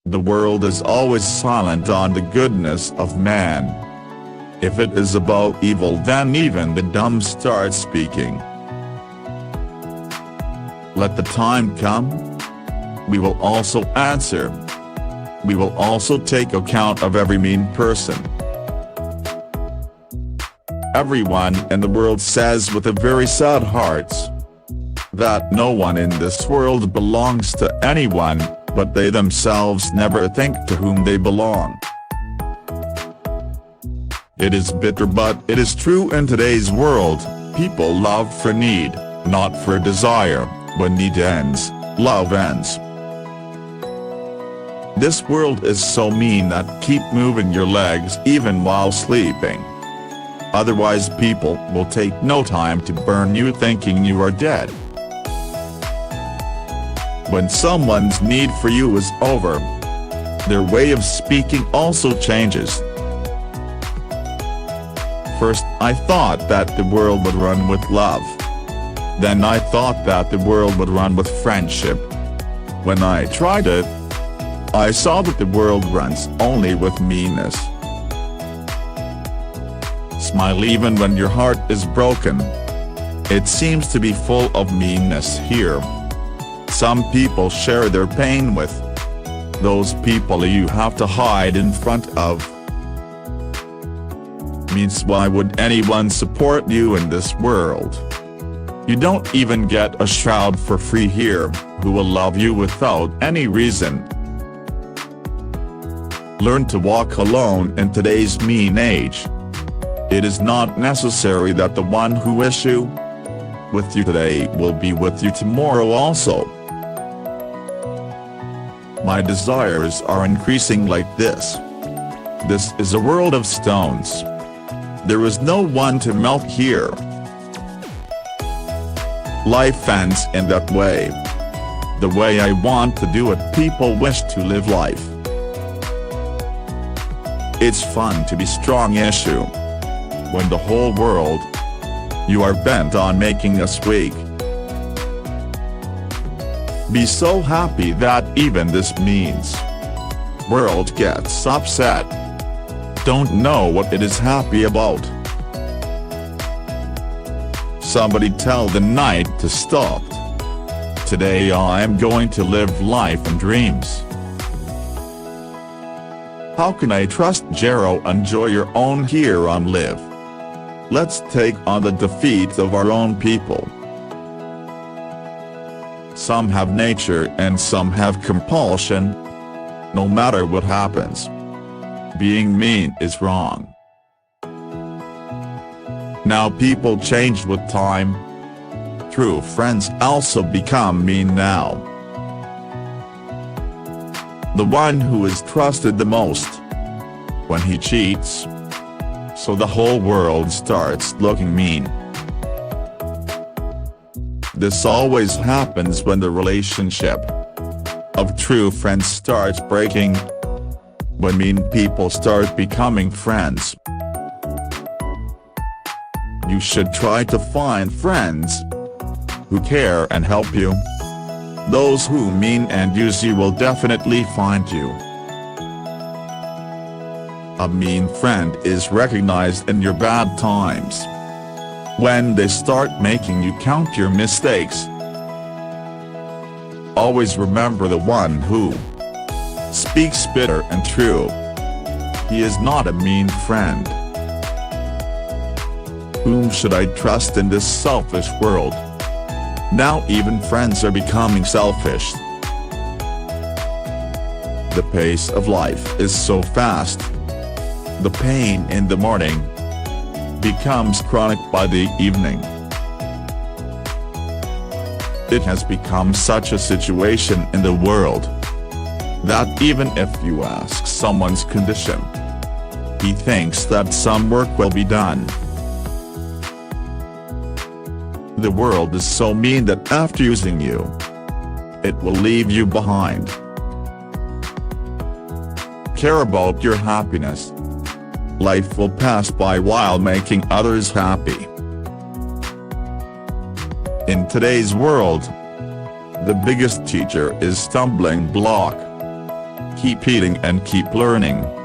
The world is always silent on the goodness of man. If it is about evil, then even the dumb start speaking. Let the time come. We will also answer. We will also take account of every mean person. Everyone in the world says with a very sad heart that no one in this world belongs to anyone, but they themselves never think to whom they belong. It is bitter, but it is true in today's world. People love for need, not for desire. When need ends, love ends. This world is so mean that keep moving your legs even while sleeping. Otherwise people will take no time to burn you thinking you are dead. When someone's need for you is over, their way of speaking also changes. First I thought that the world would run with love. Then I thought that the world would run with friendship. When I tried it, I saw that the world runs only with meanness. Smile even when your heart is broken. It seems to be full of meanness here. Some people share their pain with those people you have to hide in front of. Means why would anyone support you in this world? You don't even get a shroud for free here. Who will love you without any reason? Learn to walk alone in today's mean age. It is not necessary that the one who is with you today will be with you tomorrow also. My desires are increasing like this. This is a world of stones. There is no one to melt here. Life ends in that way. The way I want to do it. People wish to live life. It's fun to be strong issue. When the whole world, you are bent on making us weak. Be so happy that even this means world gets upset. Don't know what it is happy about. Somebody tell the night to stop. Today I am going to live life and dreams. How can I trust Jero? Enjoy your own here on live. Let's take on the defeat of our own people. Some have nature and some have compulsion. No matter what happens, being mean is wrong. Now people change with time. True friends also become mean now. The one who is trusted the most, when he cheats, so the whole world starts looking mean. This always happens when the relationship of true friends starts breaking. When mean people start becoming friends. You should try to find friends who care and help you. Those who mean and use you will definitely find you. A mean friend is recognized in your bad times. When they start making you count your mistakes. Always remember the one who speaks bitter and true. He is not a mean friend. Whom should I trust in this selfish world? Now even friends are becoming selfish. The pace of life is so fast. The pain in the morning becomes chronic by the evening. It has become such a situation in the world that even if you ask someone's condition, he thinks that some work will be done. The world is so mean that after using you, it will leave you behind. Care about your happiness. Life will pass by while making others happy. In today's world, the biggest teacher is stumbling block. keep eating and keep learning.